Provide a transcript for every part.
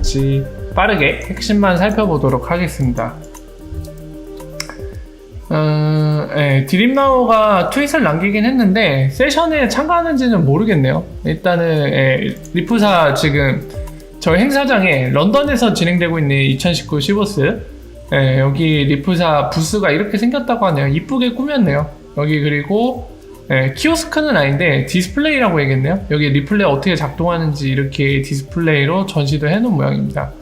같이 빠르게 핵심만 살펴보도록 하겠습니다. 드림나우가 트윗을 남기긴 했는데 세션에 참가하는지는 모르겠네요. 일단은 리프사 지금 저희 행사장에 런던에서 진행되고 있는 2019 시보스 여기 리프사 부스가 이렇게 생겼다고 하네요. 이쁘게 꾸몄네요. 여기 그리고 키오스크는 아닌데 디스플레이라고 해야겠네요. 여기 리플레이 어떻게 작동하는지 이렇게 디스플레이로 전시도 해놓은 모양입니다.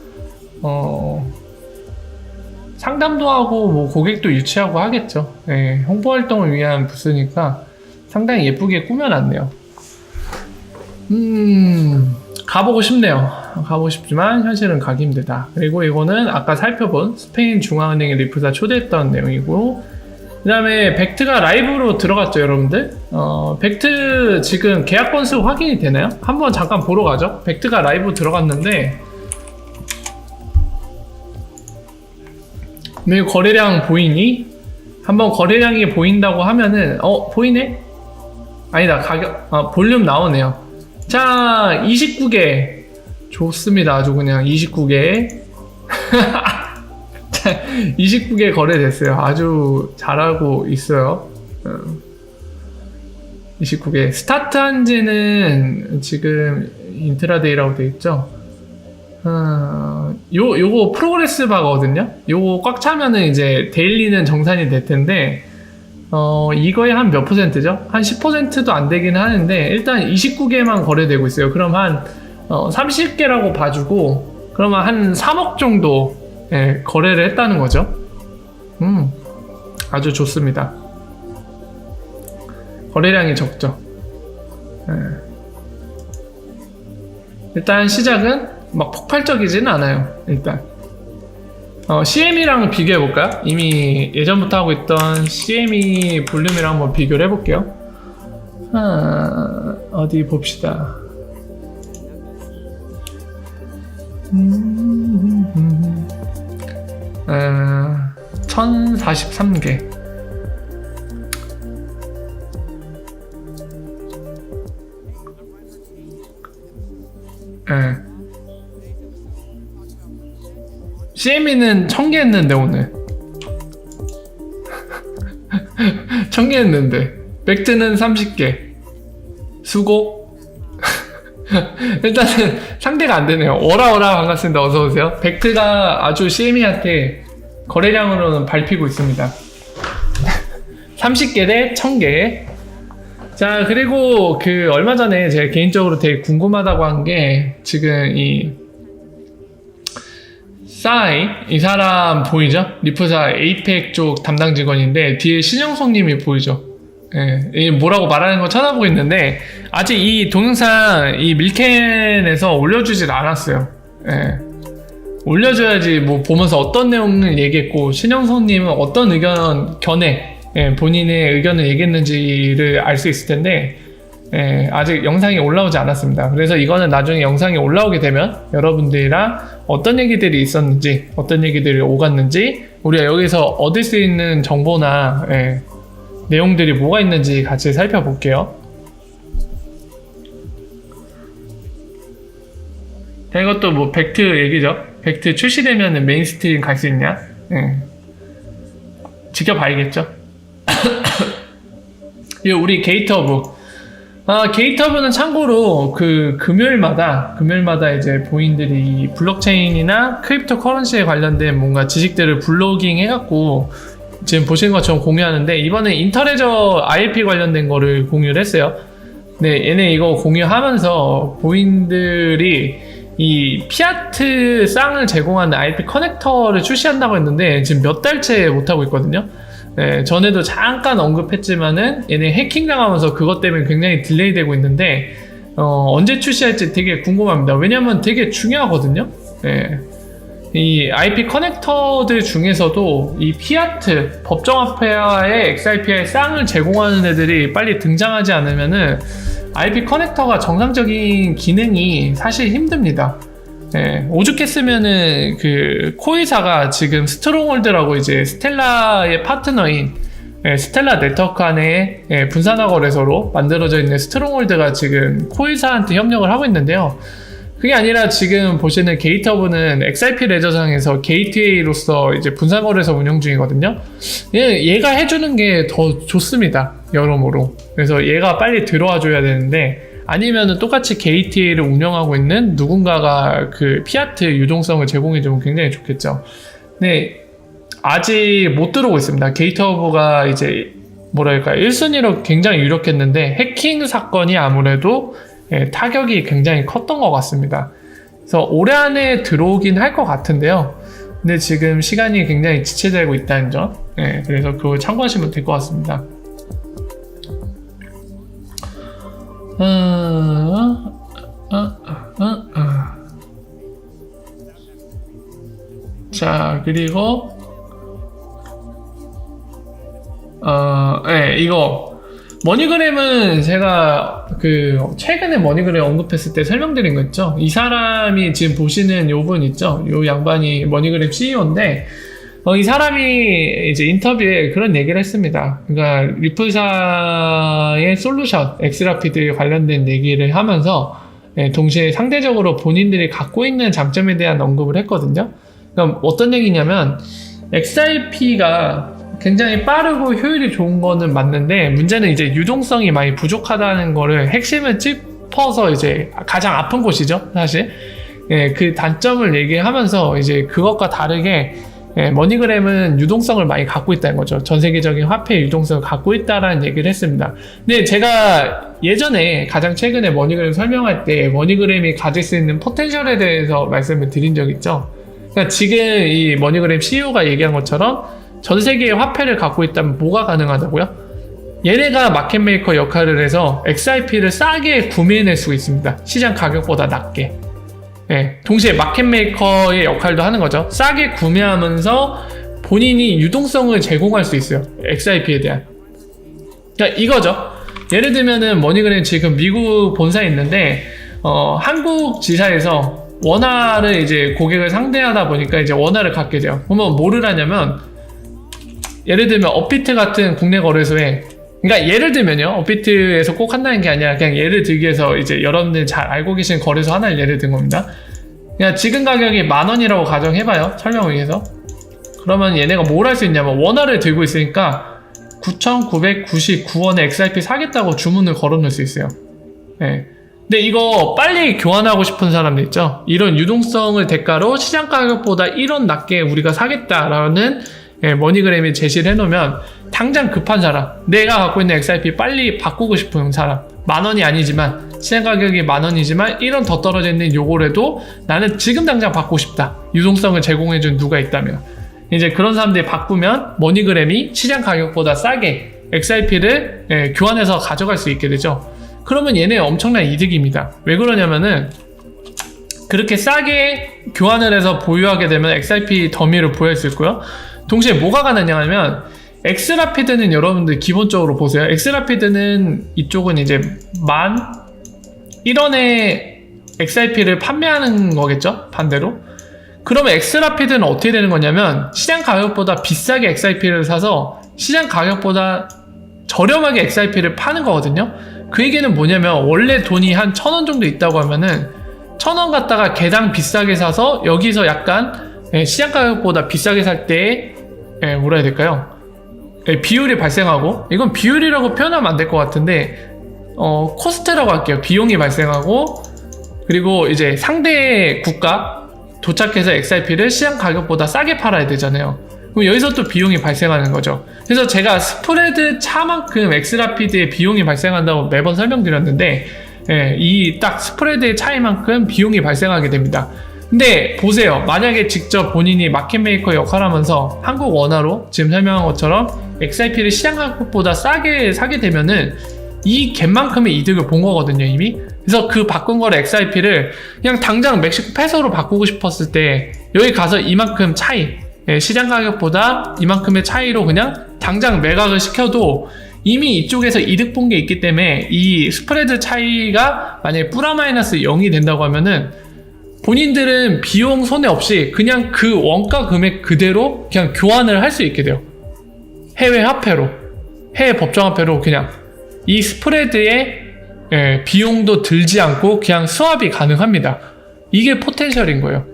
상담도 하고 뭐 고객도 유치하고 하겠죠. 홍보 활동을 위한 부스니까 상당히 예쁘게 꾸며놨네요. 가보고 싶네요. 가보고 싶지만 현실은 가기 힘들다. 그리고 이거는 아까 살펴본 스페인 중앙은행의 리프사 초대했던 내용이고, 그 다음에 벡트가 라이브로 들어갔죠, 여러분들. 벡트 지금 계약 건수 확인이 되나요? 한번 잠깐 보러 가죠. 벡트가 라이브 들어갔는데 왜 거래량 보이니? 한번 거래량이 보인다고 하면은 보이네? 아니다, 가격 볼륨 나오네요. 자, 29개 좋습니다. 아주 그냥 29개 29개 거래됐어요. 아주 잘하고 있어요. 29개 스타트한 지는 지금 인트라데이라고 되어 있죠. 요거 프로그레스 바거든요. 요거 꽉 차면은 이제 데일리는 정산이 될 텐데 이거의 한 몇 %죠? 한 10%도 안 되긴 하는데 일단 29개만 거래되고 있어요. 그럼 한 30개라고 봐주고 그러면 한 3억 정도 거래를 했다는 거죠. 아주 좋습니다. 거래량이 적죠. 일단 시작은 막 폭발적이지는 않아요. 일단 CME랑 비교해볼까요? 이미 예전부터 하고 있던 CME 볼륨이랑 한번 비교를 해볼게요. 어디 봅시다. 1043개. CME는 1000개 했는데 오늘 1000개 했는데 벡트는 30개 수고. 일단은 상대가 안 되네요. 오라 반갑습니다. 어서오세요. 벡트가 아주 CME한테 거래량으로는 밟히고 있습니다. 30개 대 1000개. 자, 그리고 얼마 전에 제가 개인적으로 되게 궁금하다고 한 게 지금 이 사람 보이죠? 리프사 에이펙 쪽 담당 직원인데 뒤에 신영성님이 보이죠? 뭐라고 말하는 거 찾아보고 있는데 아직 이 동영상 이 밀캔에서 올려주질 않았어요. 올려줘야지 뭐 보면서 어떤 내용을 얘기했고 신영성님은 어떤 견해 본인의 의견을 얘기했는지를 알 수 있을 텐데 아직 영상이 올라오지 않았습니다. 그래서 이거는 나중에 영상이 올라오게 되면 여러분들이랑 어떤 얘기들이 있었는지 어떤 얘기들이 오갔는지 우리가 여기서 얻을 수 있는 정보나 내용들이 뭐가 있는지 같이 살펴볼게요. 자, 이것도 뭐 벡트 얘기죠. 벡트 출시되면 메인스트림 갈 수 있냐? 지켜봐야겠죠. 이거 우리 게이트허브. 게이트허브는 참고로 금요일마다 이제 본인들이 블록체인이나 크립토 커런시에 관련된 뭔가 지식들을 블로깅 해갖고 지금 보시는 것처럼 공유하는데 이번에 인터레저 ILP 관련된 거를 공유를 했어요. 네, 얘네 이거 공유하면서 본인들이 이 피아트 쌍을 제공하는 ILP 커넥터를 출시한다고 했는데 지금 몇 달째 못하고 있거든요. 전에도 잠깐 언급했지만은 얘네 해킹 당하면서 그것 때문에 굉장히 딜레이 되고 있는데 언제 출시할지 되게 궁금합니다. 왜냐면 되게 중요하거든요. 이 IP 커넥터들 중에서도 이 피아트 법정화폐와의 XRP의 쌍을 제공하는 애들이 빨리 등장하지 않으면은 IP 커넥터가 정상적인 기능이 사실 힘듭니다. 오죽했으면은 코이사가 지금 스트롱홀드라고 이제 스텔라의 파트너인 스텔라 네트워크 안에 분산화 거래소로 만들어져 있는 스트롱홀드가 지금 코이사한테 협력을 하고 있는데요. 그게 아니라 지금 보시는 게이트허브는 XRP 레저상에서 게이트웨이로서 이제 분산거래소 운영 중이거든요. 얘가 해주는 게 더 좋습니다. 여러모로. 그래서 얘가 빨리 들어와 줘야 되는데, 아니면은 똑같이 게이트웨이를 운영하고 있는 누군가가 그 피아트 유동성을 제공해주면 굉장히 좋겠죠. 네, 아직 못 들어오고 있습니다. 게이트허브가 이제 뭐랄까 1순위로 굉장히 유력했는데 해킹 사건이 아무래도 타격이 굉장히 컸던 것 같습니다. 그래서 올해 안에 들어오긴 할 것 같은데요. 근데 지금 시간이 굉장히 지체되고 있다는 점, 그래서 그걸 참고하시면 될 것 같습니다. 자, 그리고 이거 머니그램은 제가 그 최근에 머니그램 언급했을 때 설명드린 거 있죠. 이 사람이 지금 보시는 요 분 있죠. 요 양반이 머니그램 CEO인데 이 사람이 이제 인터뷰에 그런 얘기를 했습니다. 그러니까 리플사의 솔루션 엑스라피드 관련된 얘기를 하면서 동시에 상대적으로 본인들이 갖고 있는 장점에 대한 언급을 했거든요. 그러니까 어떤 얘기냐면 XRP가 굉장히 빠르고 효율이 좋은 거는 맞는데 문제는 이제 유동성이 많이 부족하다는 거를 핵심을 짚어서 이제 가장 아픈 곳이죠, 사실. 그 단점을 얘기하면서 이제 그것과 다르게 머니그램은 유동성을 많이 갖고 있다는 거죠. 전 세계적인 화폐 유동성을 갖고 있다라는 얘기를 했습니다. 근데 제가 예전에 가장 최근에 머니그램 설명할 때 머니그램이 가질 수 있는 포텐셜에 대해서 말씀을 드린 적 있죠. 그러니까 지금 이 머니그램 CEO가 얘기한 것처럼 전 세계의 화폐를 갖고 있다면 뭐가 가능하다고요? 얘네가 마켓메이커 역할을 해서 XRP를 싸게 구매해낼 수 있습니다. 시장 가격보다 낮게. 동시에 마켓메이커의 역할도 하는 거죠. 싸게 구매하면서 본인이 유동성을 제공할 수 있어요. XRP에 대한. 그러니까 이거죠. 예를 들면은 머니그램 지금 미국 본사에 있는데 한국 지사에서 원화를 이제 고객을 상대하다 보니까 이제 원화를 갖게 돼요. 그러면 뭐를 하냐면 예를 들면 업비트 같은 국내 거래소에, 그러니까 예를 들면요, 업비트에서 꼭 한다는 게 아니라 그냥 예를 들기 위해서 이제 여러분들 잘 알고 계신 거래소 하나를 예를 든 겁니다. 그냥 지금 가격이 10,000원이라고 가정해봐요, 설명을 위해서. 그러면 얘네가 뭘 할 수 있냐면 원화를 들고 있으니까 9,999원에 XRP 사겠다고 주문을 걸어놓을 수 있어요. 근데 이거 빨리 교환하고 싶은 사람들 있죠. 이런 유동성을 대가로 시장 가격보다 1원 낮게 우리가 사겠다라는 머니그램이 제시를 해놓으면 당장 급한 사람, 내가 갖고 있는 XRP 빨리 바꾸고 싶은 사람, 10,000원이 아니지만 시장 가격이 10,000원이지만 1원 더 떨어져 있는 요거라도 나는 지금 당장 받고 싶다, 유동성을 제공해준 누가 있다면 이제 그런 사람들이 바꾸면 머니그램이 시장 가격보다 싸게 XRP를 교환해서 가져갈 수 있게 되죠. 그러면 얘네 엄청난 이득입니다. 왜 그러냐면은 그렇게 싸게 교환을 해서 보유하게 되면 XRP 더미를 보유할 수 있고요. 동시에 뭐가 가능하냐 하면 엑스라피드는 여러분들 기본적으로 보세요. 엑스라피드는 이쪽은 이제 11,000원에 XRP를 판매하는 거겠죠? 반대로. 그러면 엑스라피드는 어떻게 되는 거냐면 시장 가격보다 비싸게 XRP를 사서 시장 가격보다 저렴하게 XRP를 파는 거거든요. 그 얘기는 뭐냐면 원래 돈이 한 1,000원 정도 있다고 하면은 1,000원 갖다가 개당 비싸게 사서 여기서 약간 시장 가격보다 비싸게 살 때 뭐라 해야 될까요? 비율이 발생하고, 이건 비율이라고 표현하면 안 될 것 같은데 코스트라고 할게요. 비용이 발생하고, 그리고 이제 상대 국가 도착해서 XRP를 시장 가격보다 싸게 팔아야 되잖아요. 그럼 여기서 또 비용이 발생하는 거죠. 그래서 제가 스프레드 차만큼 엑스라피드의 비용이 발생한다고 매번 설명드렸는데 이 딱 스프레드의 차이만큼 비용이 발생하게 됩니다. 근데 보세요. 만약에 직접 본인이 마켓메이커 역할을 하면서 한국 원화로 지금 설명한 것처럼 XRP를 시장 가격보다 싸게 사게 되면은 이 갭만큼의 이득을 본 거거든요, 이미. 그래서 그 바꾼 거를 XRP를 그냥 당장 멕시코 페소로 바꾸고 싶었을 때 여기 가서 이만큼 차이, 시장 가격보다 이만큼의 차이로 그냥 당장 매각을 시켜도 이미 이쪽에서 이득 본 게 있기 때문에 이 스프레드 차이가 만약에 플러스 0이 된다고 하면은 본인들은 비용 손해 없이 그냥 그 원가 금액 그대로 그냥 교환을 할 수 있게 돼요. 해외 화폐로, 해외 법정 화폐로 그냥 이 스프레드에 비용도 들지 않고 그냥 스왑이 가능합니다. 이게 포텐셜인 거예요.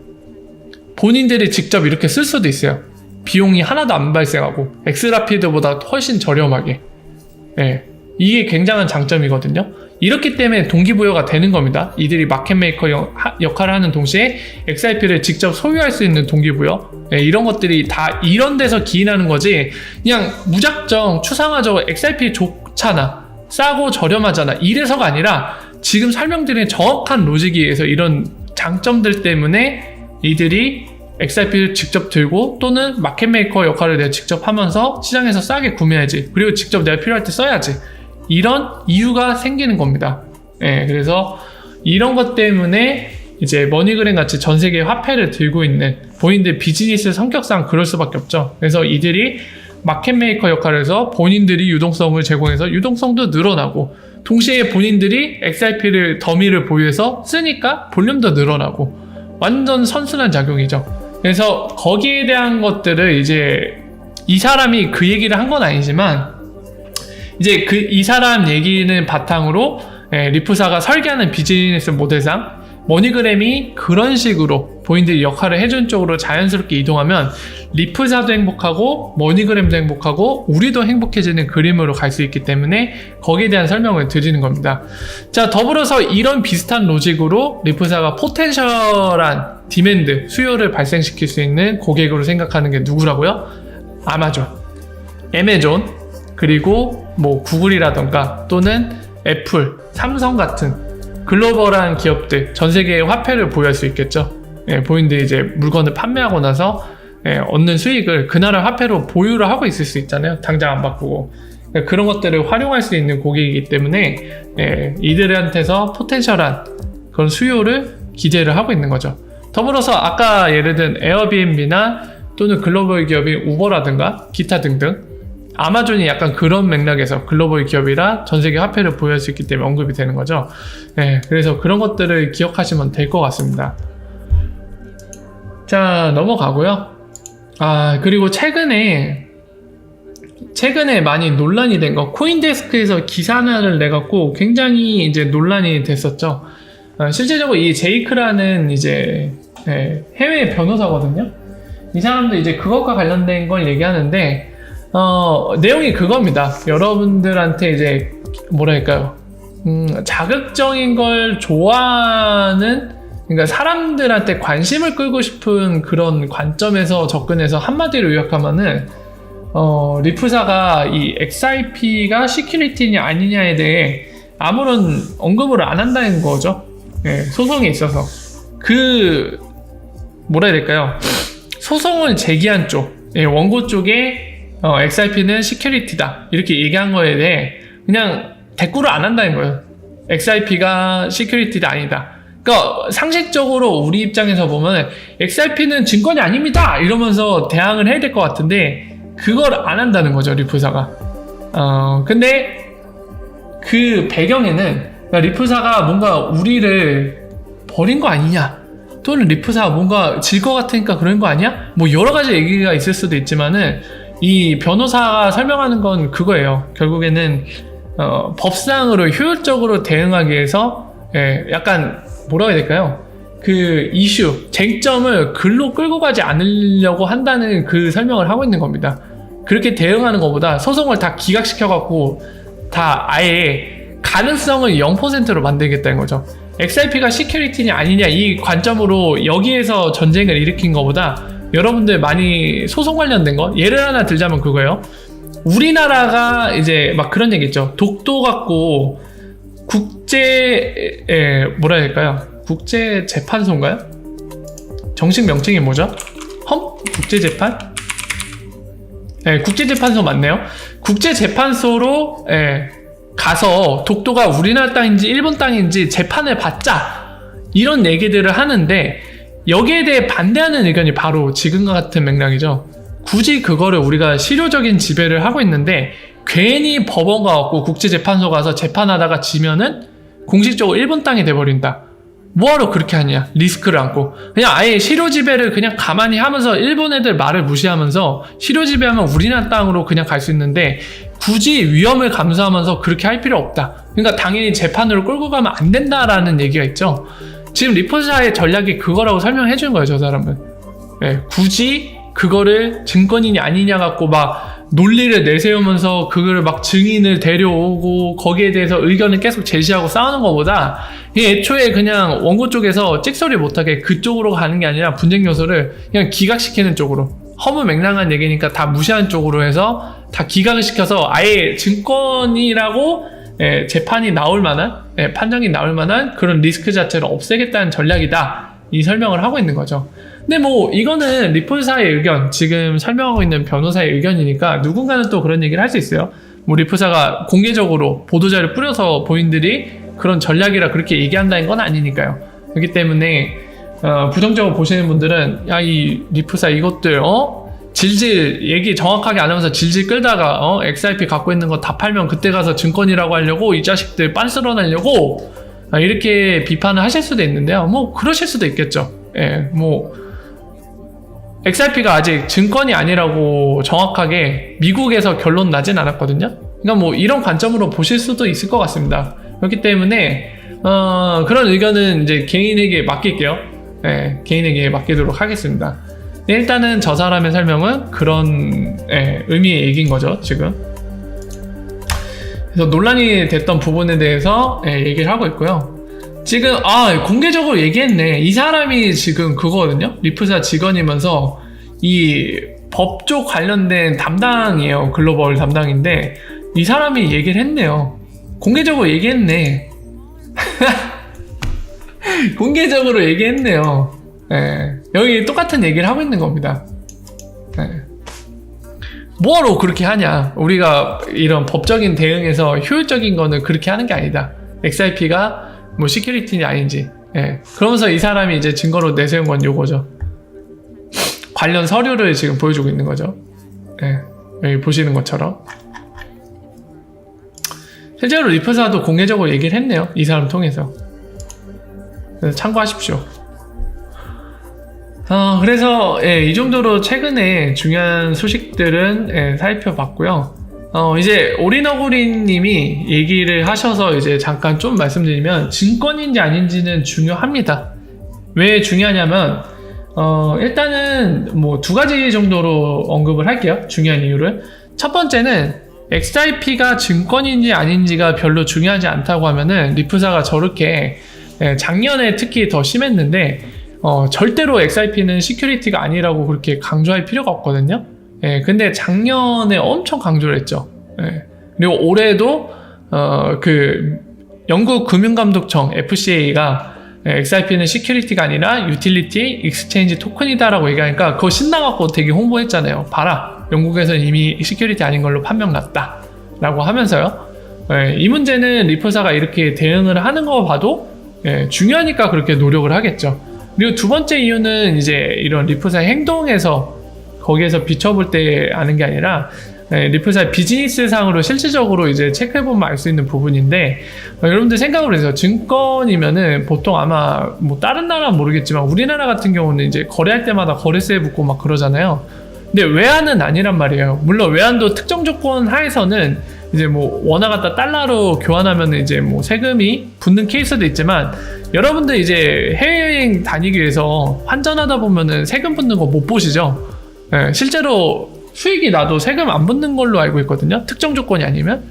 본인들이 직접 이렇게 쓸 수도 있어요. 비용이 하나도 안 발생하고 엑스라피드보다 훨씬 저렴하게. 네, 이게 굉장한 장점이거든요. 이렇기 때문에 동기부여가 되는 겁니다. 이들이 마켓메이커 역할을 하는 동시에 XRP를 직접 소유할 수 있는 동기부여, 네, 이런 것들이 다 이런 데서 기인하는 거지, 그냥 무작정 추상화적으로 XRP 좋잖아, 싸고 저렴하잖아, 이래서가 아니라 지금 설명드린 정확한 로직에 의해서 이런 장점들 때문에 이들이 XRP를 직접 들고, 또는 마켓메이커 역할을 내가 직접 하면서 시장에서 싸게 구매해야지, 그리고 직접 내가 필요할 때 써야지, 이런 이유가 생기는 겁니다. 예, 그래서 이런 것 때문에 이제 머니그램 같이 전 세계 화폐를 들고 있는 본인들 비즈니스 성격상 그럴 수밖에 없죠. 그래서 이들이 마켓메이커 역할을 해서 본인들이 유동성을 제공해서 유동성도 늘어나고, 동시에 본인들이 XRP를 더미를 보유해서 쓰니까 볼륨도 늘어나고, 완전 선순환 작용이죠. 그래서 거기에 대한 것들을 이제 이 사람이 그 얘기를 한 건 아니지만, 이제 이 사람 얘기는 바탕으로 리프사가 설계하는 비즈니스 모델상 머니그램이 그런 식으로 본인들이 역할을 해준 쪽으로 자연스럽게 이동하면 리프사도 행복하고 머니그램도 행복하고 우리도 행복해지는 그림으로 갈 수 있기 때문에 거기에 대한 설명을 드리는 겁니다. 자, 더불어서 이런 비슷한 로직으로 리프사가 포텐셜한 디맨드, 수요를 발생시킬 수 있는 고객으로 생각하는 게 누구라고요? 아마존, 그리고 뭐 구글이라던가 또는 애플, 삼성 같은 글로벌한 기업들, 전 세계의 화폐를 보유할 수 있겠죠. 예, 본인들이 이제 물건을 판매하고 나서 얻는 수익을 그 나라 화폐로 보유를 하고 있을 수 있잖아요. 당장 안 바꾸고. 그런 것들을 활용할 수 있는 고객이기 때문에 이들한테서 포텐셜한 그런 수요를 기대를 하고 있는 거죠. 더불어서 아까 예를 든 에어비앤비나 또는 글로벌 기업인 우버라든가 기타 등등, 아마존이 약간 그런 맥락에서 글로벌 기업이라 전 세계 화폐를 보유할 수 있기 때문에 언급이 되는 거죠. 네, 그래서 그런 것들을 기억하시면 될 것 같습니다. 자, 넘어가고요. 그리고 최근에 많이 논란이 된 거, 코인데스크에서 기사 하나를 내갖고 굉장히 이제 논란이 됐었죠. 실제적으로 이 제이크라는 이제 해외 변호사거든요. 이 사람도 이제 그것과 관련된 걸 얘기하는데, 내용이 그겁니다. 여러분들한테 이제 뭐랄까요, 자극적인 걸 좋아하는, 그러니까 사람들한테 관심을 끌고 싶은 그런 관점에서 접근해서 한마디로 요약하면은 리프사가 이 XRP가 시큐리티냐 아니냐에 대해 아무런 언급을 안 한다는 거죠. 예, 소송에 있어서 뭐라 해야 될까요? 소송을 제기한 쪽, 원고 쪽에 XRP는 시큐리티다 이렇게 얘기한 거에 대해 그냥 대꾸를 안 한다는 거예요. XRP가 시큐리티가 아니다. 그러니까 상식적으로 우리 입장에서 보면 XRP는 증권이 아닙니다 이러면서 대항을 해야 될 것 같은데 그걸 안 한다는 거죠, 리프사가. 근데 그 배경에는 리프사가 뭔가 우리를 버린 거 아니냐, 또는 리프사가 뭔가 질 것 같으니까 그런 거 아니야? 뭐 여러 가지 얘기가 있을 수도 있지만은 이 변호사가 설명하는 건 그거예요. 결국에는 법상으로 효율적으로 대응하기 위해서 약간 뭐라고 해야 될까요? 그 이슈, 쟁점을 글로 끌고 가지 않으려고 한다는 그 설명을 하고 있는 겁니다. 그렇게 대응하는 것보다 소송을 다 기각시켜갖고 다 아예 가능성을 0%로 만들겠다는 거죠. XRP가 시큐리티냐 아니냐 이 관점으로 여기에서 전쟁을 일으킨 것보다 여러분들 많이 소송 관련된 거, 예를 하나 들자면 그거예요. 우리나라가 이제 막 그런 얘기 있죠. 독도 갖고 뭐라 해야 될까요? 국제재판소인가요? 정식 명칭이 뭐죠? 국제재판? 국제재판소 맞네요. 국제재판소로 가서 독도가 우리나라 땅인지 일본 땅인지 재판을 받자 이런 얘기들을 하는데, 여기에 대해 반대하는 의견이 바로 지금과 같은 맥락이죠. 굳이 그거를 우리가 실효적인 지배를 하고 있는데 괜히 법원 가갖고 국제재판소 가서 재판하다가 지면은 공식적으로 일본 땅이 돼버린다. 뭐하러 그렇게 하냐, 리스크를 안고. 그냥 아예 실효지배를 그냥 가만히 하면서 일본 애들 말을 무시하면서 실효지배하면 우리나라 땅으로 그냥 갈 수 있는데 굳이 위험을 감수하면서 그렇게 할 필요 없다. 그러니까 당연히 재판으로 끌고 가면 안 된다라는 얘기가 있죠. 지금 리포사의 전략이 그거라고 설명해 준 거예요, 저 사람은. 예, 굳이 그거를 증권인이 아니냐 갖고 막 논리를 내세우면서 그거를 막 증인을 데려오고 거기에 대해서 의견을 계속 제시하고 싸우는 것보다 이 애초에 그냥 원고 쪽에서 찍소리 못하게 그쪽으로 가는 게 아니라 분쟁 요소를 그냥 기각시키는 쪽으로, 허무맹랑한 얘기니까 다 무시하는 쪽으로 해서 다 기각을 시켜서 아예 증권이라고 재판이 나올 만한, 판정이 나올 만한 그런 리스크 자체를 없애겠다는 전략이다, 이 설명을 하고 있는 거죠. 근데 뭐 이거는 리포사의 의견, 지금 설명하고 있는 변호사의 의견이니까 누군가는 또 그런 얘기를 할 수 있어요. 뭐 리포사가 공개적으로 보도자를 뿌려서 본인들이 그런 전략이라 그렇게 얘기한다는 건 아니니까요. 그렇기 때문에 부정적으로 보시는 분들은 야, 이 리포사 이것들 질질 얘기 정확하게 안 하면서 질질 끌다가 XRP 갖고 있는 거 다 팔면 그때 가서 증권이라고 하려고 이 자식들 빤스러내려고 이렇게 비판을 하실 수도 있는데요. 뭐 그러실 수도 있겠죠. 예, 뭐 XRP가 아직 증권이 아니라고 정확하게 미국에서 결론 나진 않았거든요. 그러니까 뭐 이런 관점으로 보실 수도 있을 것 같습니다. 그렇기 때문에 그런 의견은 이제 개인에게 맡길게요. 예, 개인에게 맡기도록 하겠습니다. 일단은 저 사람의 설명은 그런 의미의 얘기인 거죠, 지금. 그래서 논란이 됐던 부분에 대해서 얘기를 하고 있고요. 지금 공개적으로 얘기했네. 이 사람이 지금 그거거든요. 리프사 직원이면서 이 법조 관련된 담당이에요. 글로벌 담당인데 이 사람이 얘기를 했네요. 공개적으로 얘기했네. 공개적으로 얘기했네요. 여기 똑같은 얘기를 하고 있는 겁니다. 뭐하러 그렇게 하냐. 우리가 이런 법적인 대응에서 효율적인 거는 그렇게 하는 게 아니다. XRP가 뭐 시큐리티인지 아닌지. 그러면서 이 사람이 이제 증거로 내세운 건 요거죠. 관련 서류를 지금 보여주고 있는 거죠. 여기 보시는 것처럼. 실제로 리프사도 공개적으로 얘기를 했네요. 이 사람 통해서. 그래서 참고하십시오. 그래서 이 정도로 최근에 중요한 소식들은 살펴봤고요. 이제 오리너구리님이 얘기를 하셔서 이제 잠깐 좀 말씀드리면, 증권인지 아닌지는 중요합니다. 왜 중요하냐면 일단은 뭐 두 가지 정도로 언급을 할게요. 중요한 이유를. 첫 번째는 XRP가 증권인지 아닌지가 별로 중요하지 않다고 하면은 리프사가 저렇게 작년에 특히 더 심했는데 절대로 XRP는 시큐리티가 아니라고 그렇게 강조할 필요가 없거든요. 근데 작년에 엄청 강조를 했죠. 그리고 올해도 그 영국 금융감독청 FCA가 XRP는 시큐리티가 아니라 유틸리티 익스체인지 토큰이다라고 얘기하니까 그거 신나갖고 되게 홍보했잖아요. 봐라, 영국에서는 이미 시큐리티 아닌 걸로 판명 났다 라고 하면서요. 이 문제는 리포사가 이렇게 대응을 하는 거 봐도 중요하니까 그렇게 노력을 하겠죠. 그리고 두 번째 이유는 이제 이런 리포사의 행동에서 거기에서 비춰볼 때 아는 게 아니라 리플사의 비즈니스상으로 실질적으로 이제 체크해보면 알 수 있는 부분인데, 여러분들 생각을 해서 증권이면은 보통 아마 뭐 다른 나라는 모르겠지만 우리나라 같은 경우는 이제 거래할 때마다 거래세 붙고 막 그러잖아요. 근데 외환은 아니란 말이에요. 물론 외환도 특정 조건 하에서는 이제 뭐 원화 갖다 달러로 교환하면 이제 뭐 세금이 붙는 케이스도 있지만, 여러분들 이제 해외여행 다니기 위해서 환전하다 보면은 세금 붙는 거 못 보시죠? 실제로 수익이 나도 세금 안 붙는 걸로 알고 있거든요. 특정 조건이 아니면.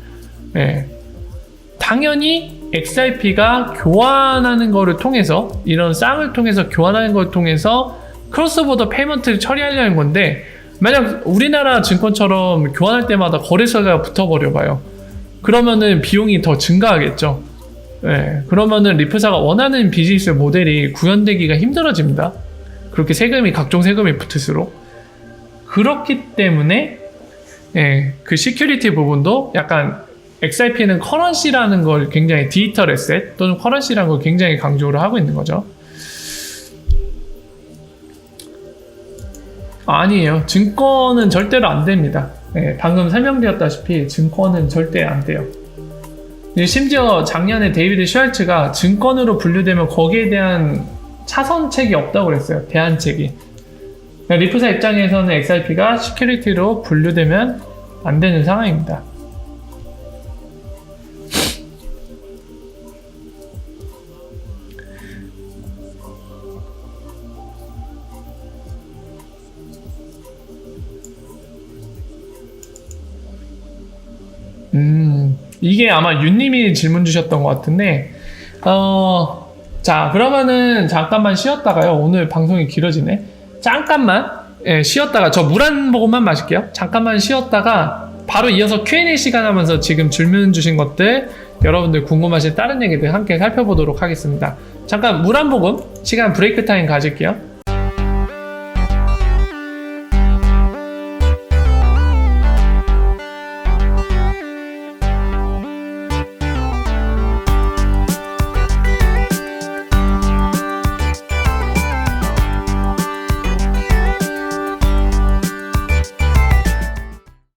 당연히 XRP가 교환하는 거를 통해서, 이런 쌍을 통해서 교환하는 걸 통해서 크로스보더 페이먼트를 처리하려는 건데, 만약 우리나라 증권처럼 교환할 때마다 거래소가 붙어버려 봐요. 그러면은 비용이 더 증가하겠죠. 그러면은 리프사가 원하는 비즈니스 모델이 구현되기가 힘들어집니다. 그렇게 세금이, 각종 세금이 붙을수록. 그렇기 때문에 그 시큐리티 부분도 약간 XRP는 커런시라는 걸 굉장히, 디지털 에셋 또는 커런시라는 걸 굉장히 강조를 하고 있는 거죠. 아니에요. 증권은 절대로 안 됩니다. 방금 설명드렸다시피 증권은 절대 안 돼요. 심지어 작년에 데이비드 슈왈츠가 증권으로 분류되면 거기에 대한 차선책이 없다고 그랬어요. 대안책이. 리프사 입장에서는 XRP가 시큐리티로 분류되면 안 되는 상황입니다. 이게 아마 윤님이 질문 주셨던 것 같은데, 자, 그러면은 잠깐만 쉬었다가요. 오늘 방송이 길어지네. 잠깐만, 예, 쉬었다가, 저 물 한 모금만 마실게요. 잠깐만 쉬었다가, 바로 이어서 Q&A 시간 하면서 지금 질문 주신 것들, 여러분들 궁금하신 다른 얘기들 함께 살펴보도록 하겠습니다. 잠깐 물 한 모금, 시간 브레이크 타임 가질게요.